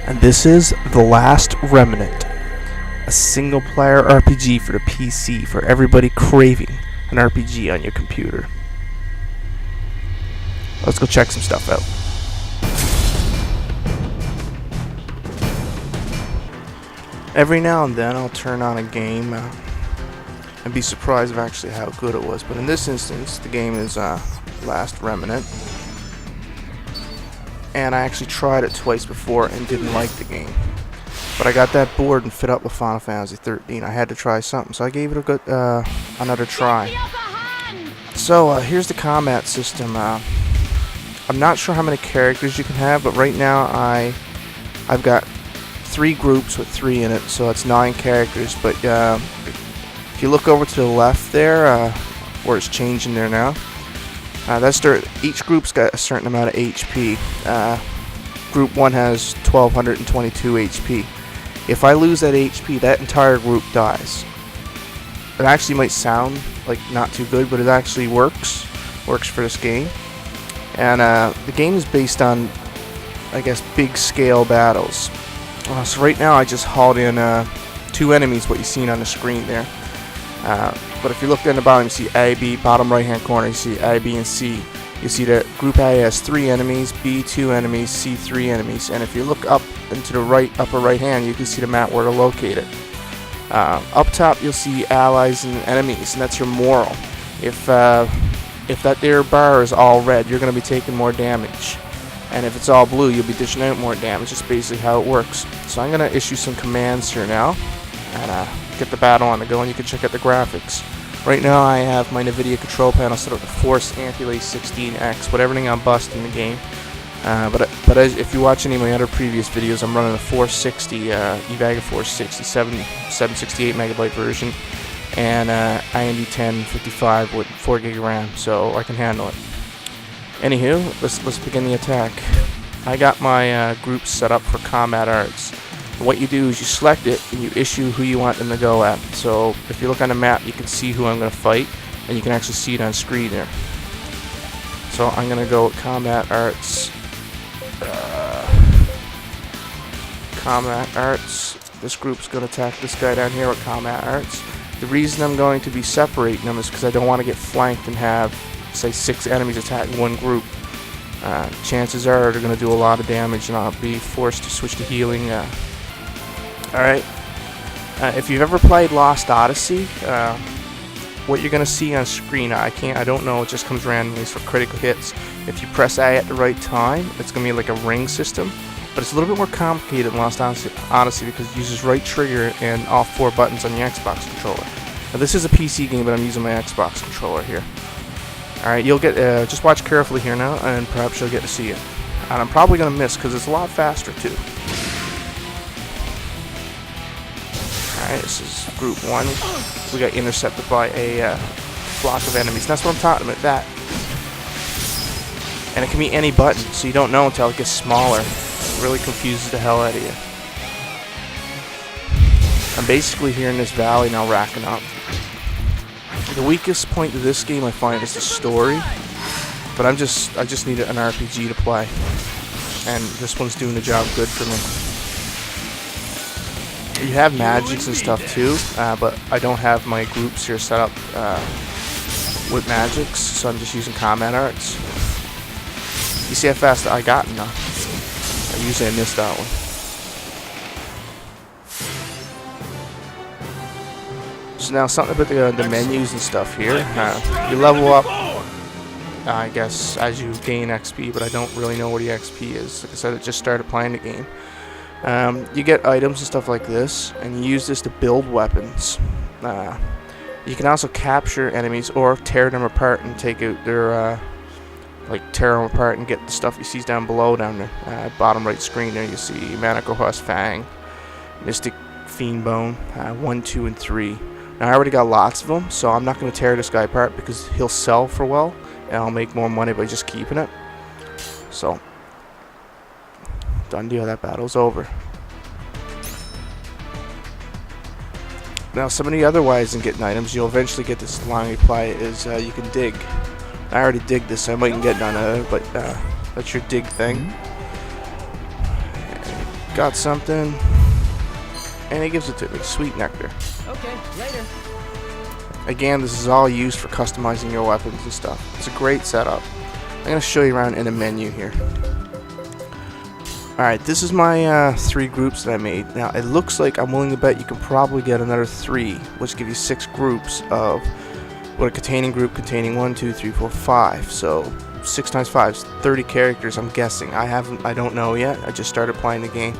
And this is The Last Remnant, a single-player RPG for the PC for everybody craving an RPG on your computer. Let's go check some stuff out. Every now and then I'll turn on a game and be surprised of actually how good it was, but in this instance the game is Last Remnant. And I actually tried it twice before and didn't like the game. But I got that bored and fed up with Final Fantasy 13. I had to try something, so I gave it a good another try. So here's the combat system. I'm not sure how many characters you can have, but right now I've got 3 groups with 3 in it, so it's 9 characters. But if you look over to the left there, where it's changing there now, each group's got a certain amount of HP. Group 1 has 1222 HP. If I lose that HP, that entire group dies. It actually might sound like not too good, but it actually works for this game. And the game is based on, I guess, big scale battles. So right now I just hauled in 2 enemies, what you've seen on the screen there. But if you look down the bottom, you see A, B, bottom right hand corner, you see A, B, and C. You see that Group A has 3 enemies, B 2 enemies, C 3 enemies. And if you look up into the upper right hand, you can see the map where to locate it. Up top you'll see allies and enemies, and that's your moral. If that there bar is all red, you're going to be taking more damage. And if it's all blue, you'll be dishing out more damage. It's basically how it works. So I'm going to issue some commands here now, and get the battle on the go, and you can check out the graphics. Right now I have my NVIDIA control panel set up to Force Anti-Lag 16X, with everything on bust in the game. But if you watch any of my other previous videos, I'm running a 460 Evaga 460 768 megabyte version, and IND 1055 with 4 gig RAM, so I can handle it. Anywho, let's begin the attack. I got my groups set up for combat arts. What you do is you select it and you issue who you want them to go at. So if you look on the map, you can see who I'm going to fight, and you can actually see it on screen there. So I'm going to go with combat arts. Combat arts. This group's going to attack this guy down here with combat arts. The reason I'm going to be separating them is because I don't want to get flanked and have, say, 6 enemies attacking one group. Chances are they're going to do a lot of damage, and I'll be forced to switch to healing. Alright, if you've ever played Lost Odyssey, what you're going to see on screen, I don't know, it just comes randomly for critical hits. If you press A at the right time, it's going to be like a ring system, but it's a little bit more complicated than Lost Odyssey because it uses right trigger and all 4 buttons on the Xbox controller. Now this is a PC game, but I'm using my Xbox controller here. Alright, you'll get, just watch carefully here now, and perhaps you'll get to see it. And I'm probably going to miss because it's a lot faster too. Alright, this is Group 1. We got intercepted by a flock of enemies. And that's what I'm talking about, that. And it can be any button, so you don't know until it gets smaller. It really confuses the hell out of you. I'm basically here in this valley now, racking up. The weakest point of this game I find is the story, but I just need an RPG to play, and this one's doing the job good for me. You have magics and stuff too, but I don't have my groups here set up with magics, so I'm just using combat arts. You see how fast I got now? Usually I missed that one. So now something about the menus and stuff here. You level up, I guess, as you gain XP, but I don't really know what the XP is. Like I said, I just started playing the game. You get items and stuff like this, and you use this to build weapons. You can also capture enemies or tear them apart and take out their, like tear them apart and get the stuff you see down below, down the bottom right screen there. You see Manicohus Fang, Mystic Fiend Bone, 1, 2, and 3. Now I already got lots of them, so I'm not going to tear this guy apart because he'll sell for well, and I'll make more money by just keeping it. So, done deal, that battle's over. Now some of the other ways in getting items, you'll eventually get this along you apply it, is you can dig. I already dig this, so I mightn't get none of it, but that's your dig thing. Got something, and he gives it to me, sweet nectar. Okay, later. Again, this is all used for customizing your weapons and stuff. It's a great setup. I'm going to show you around in the menu here. Alright, this is my 3 groups that I made. Now, it looks like I'm willing to bet you can probably get another 3, which give you 6 groups of what a containing group containing 1, 2, 3, 4, 5. So 6 times 5 is 30 characters, I'm guessing. I don't know yet. I just started playing the game.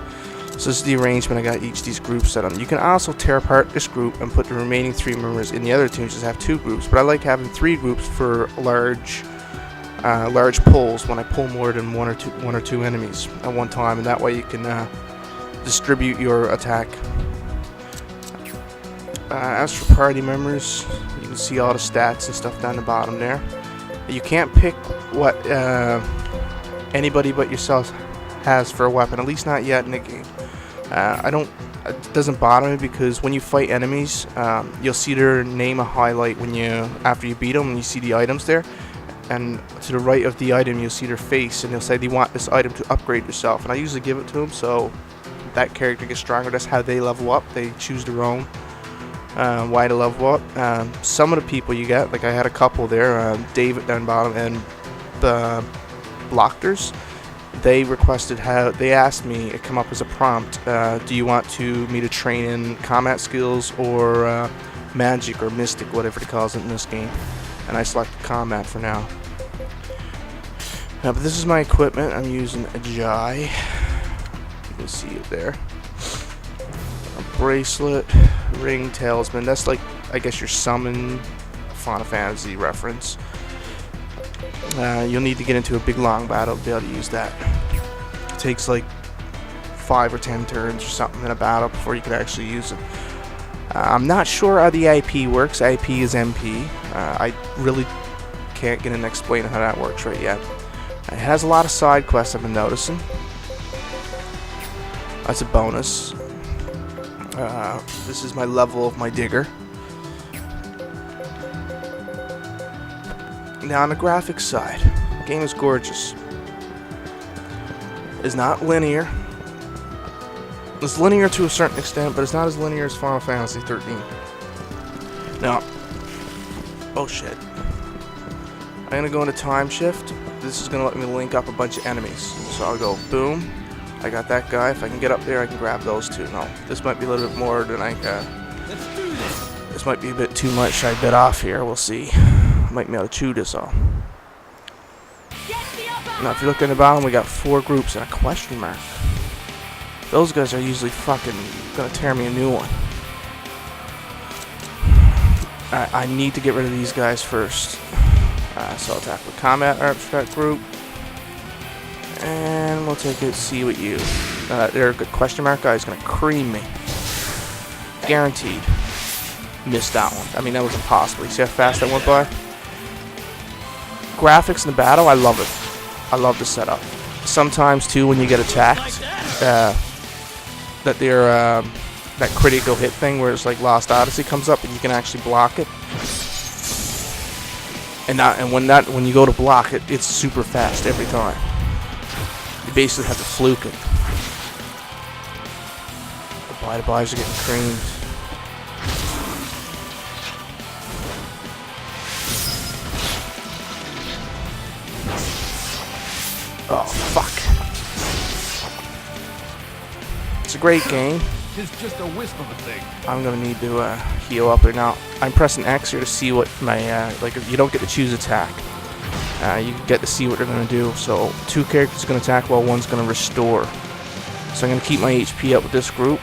So this is the arrangement I got each of these groups set on. You can also tear apart this group and put the remaining 3 members in the other 2 and just have 2 groups. But I like having 3 groups for large pulls when I pull more than one or two enemies at one time, and that way you can distribute your attack. As for party members, you can see all the stats and stuff down the bottom there. You can't pick what anybody but yourself has for a weapon, at least not yet in the game. It doesn't bother me because when you fight enemies, you'll see their name a highlight after you beat them, and you see the items there. And to the right of the item, you'll see their face, and they'll say they want this item to upgrade yourself. And I usually give it to them, so that character gets stronger. That's how they level up. They choose their own way to level up. Some of the people you get, like I had a couple there, David down bottom and the Blockers. They asked me, it come up as a prompt, do you want me to train in combat skills or magic or mystic, whatever it calls it in this game. And I selected combat for now. But this is my equipment. I'm using a Jai. You can see it there. A bracelet, ring, talisman. That's like, I guess, your summon Final Fantasy reference. You'll need to get into a big long battle to be able to use that. It takes like 5 or 10 turns or something in a battle before you can actually use it. I'm not sure how the IP works. IP is MP. I really can't get into explaining how that works right yet. It has a lot of side quests I've been noticing. That's a bonus. This is my level of my digger. Now on the graphics side, the game is gorgeous. It's not linear. It's linear to a certain extent, but it's not as linear as Final Fantasy 13. Now, oh shit. I'm gonna go into time shift. This is gonna let me link up a bunch of enemies. So I'll go boom. I got that guy. If I can get up there, I can grab those 2. No, this might be a little bit more than I can. Let's do this. This might be a bit too much. I bit off here. We'll see. I might be able to chew this all. Now, if you look in the bottom, we got 4 groups and a question mark. Those guys are usually fucking gonna tear me a new one. I need to get rid of these guys first. So I'll attack with combat abstract group. And we'll take it, see what you. There, good question mark guy is gonna cream me. Guaranteed. Missed that one. I mean, that was impossible. You see how fast that went by? Graphics in the battle, I love it. I love the setup. Sometimes too, when you get attacked, that critical hit thing where it's like Lost Odyssey comes up and you can actually block it. And when you go to block it, it's super fast every time. You basically have to fluke it. The buys are getting creamed. Oh fuck. It's a great game. It's just a wisp of a thing. I'm gonna need to heal up there now. I'm pressing X here to see what my like. You don't get to choose attack. You get to see what they're gonna do. So 2 characters are gonna attack while one's gonna restore. So I'm going to keep my HP up with this group.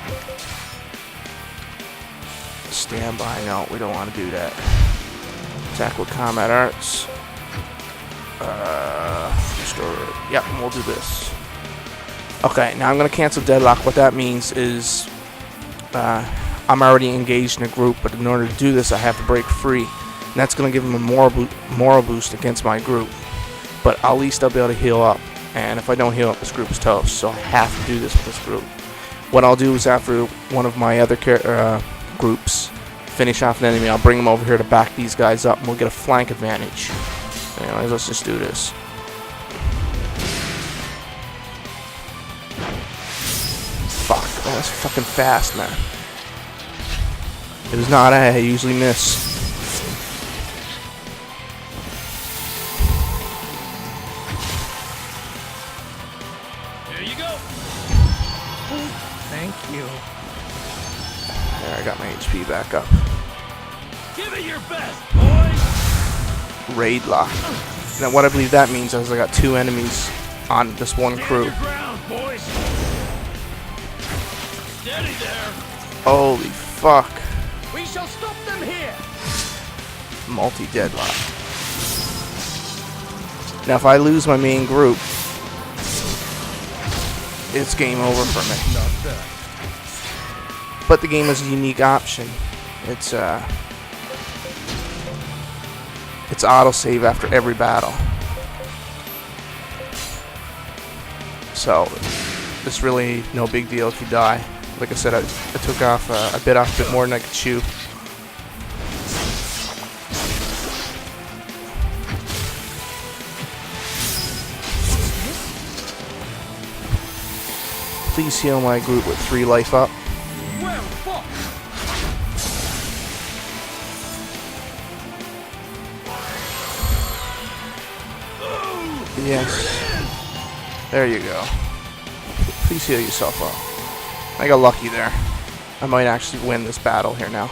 Stand by. No, we don't want to do that. Attack with combat arts. Restore. Yep, and we'll do this. Okay, now I'm going to cancel deadlock. What that means is I'm already engaged in a group, but in order to do this, I have to break free. And that's going to give them a moral boost against my group. But at least I'll be able to heal up. And if I don't heal up, this group is toast. So I have to do this with this group. What I'll do is after one of my other groups finish off an enemy, I'll bring them over here to back these guys up, and we'll get a flank advantage. Anyways, let's just do this. Fuck, oh, that's fucking fast, man. It was not I usually miss. Here you go. Thank you. There, I got my HP back up. Give it your best, boys. Raid lock. Now what I believe that means is I got 2 enemies on this one crew. Stand your ground, boys. Steady there. Holy fuck. We shall stop them here. Multi-deadlock. Now if I lose my main group, it's game over for me. Not bad. But the game has a unique option. It's autosave after every battle. So it's really no big deal if you die. Like I said, I took off, I bit off a bit more than I could chew. Please heal my group with 3 life up. Well, fuck. Yes. There you go. Please heal yourself up. I got lucky there. I might actually win this battle here now.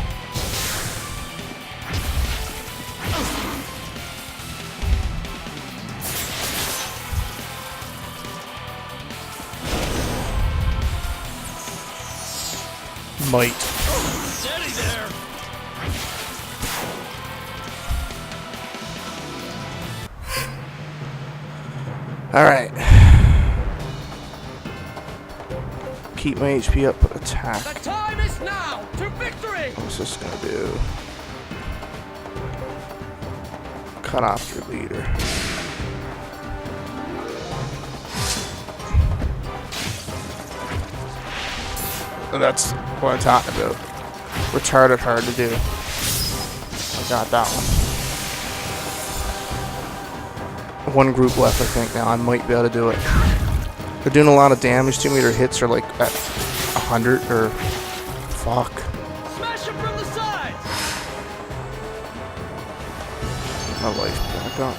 Might. Steady there. Alright. Keep my HP up, but attack. The time is now to victory. What's this gonna do? Cut off your leader. That's what I'm talking about. Retarded hard to do. I got that one. One group left, I think, now. I might be able to do it. They're doing a lot of damage to me. Their hits are like at 100 or... Fuck. Smash him from the side. My life back up.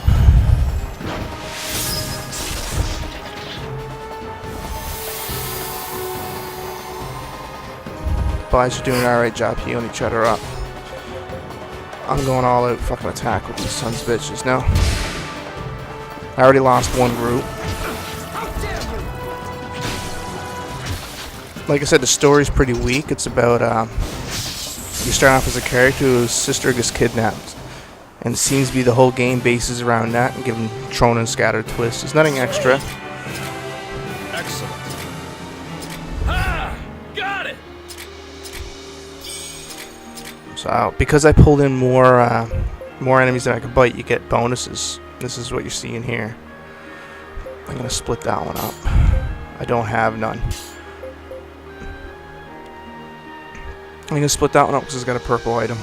Boys are doing an alright job healing each other up. I'm going all out fucking attack with these sons of bitches now. I already lost one group. Like I said, the story's pretty weak. It's about, you start off as a character whose sister gets kidnapped. And it seems to be the whole game bases around that and given thrown and scattered twists. There's nothing extra. Excellent. Ah, got it. So, because I pulled in more enemies than I could bite, you get bonuses. This is what you're seeing here. I'm going to split that one up. I don't have none. I'm going to split that one up because it's got a purple item.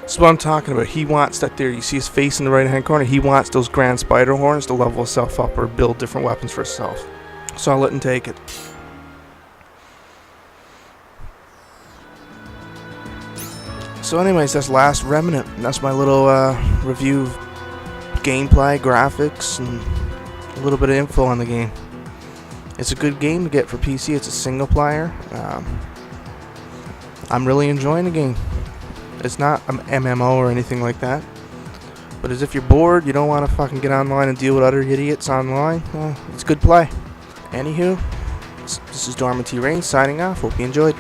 This is what I'm talking about. He wants that there. You see his face in the right hand corner? He wants those grand spider horns to level himself up or build different weapons for himself. So I'll let him take it. So anyways, that's Last Remnant. And that's my little review of gameplay, graphics, and a little bit of info on the game. It's a good game to get for PC. It's a single player. I'm really enjoying the game. It's not an MMO or anything like that. But as if you're bored, you don't want to fucking get online and deal with other idiots online, it's good play. Anywho, this is Dorman T. Rain signing off. Hope you enjoyed.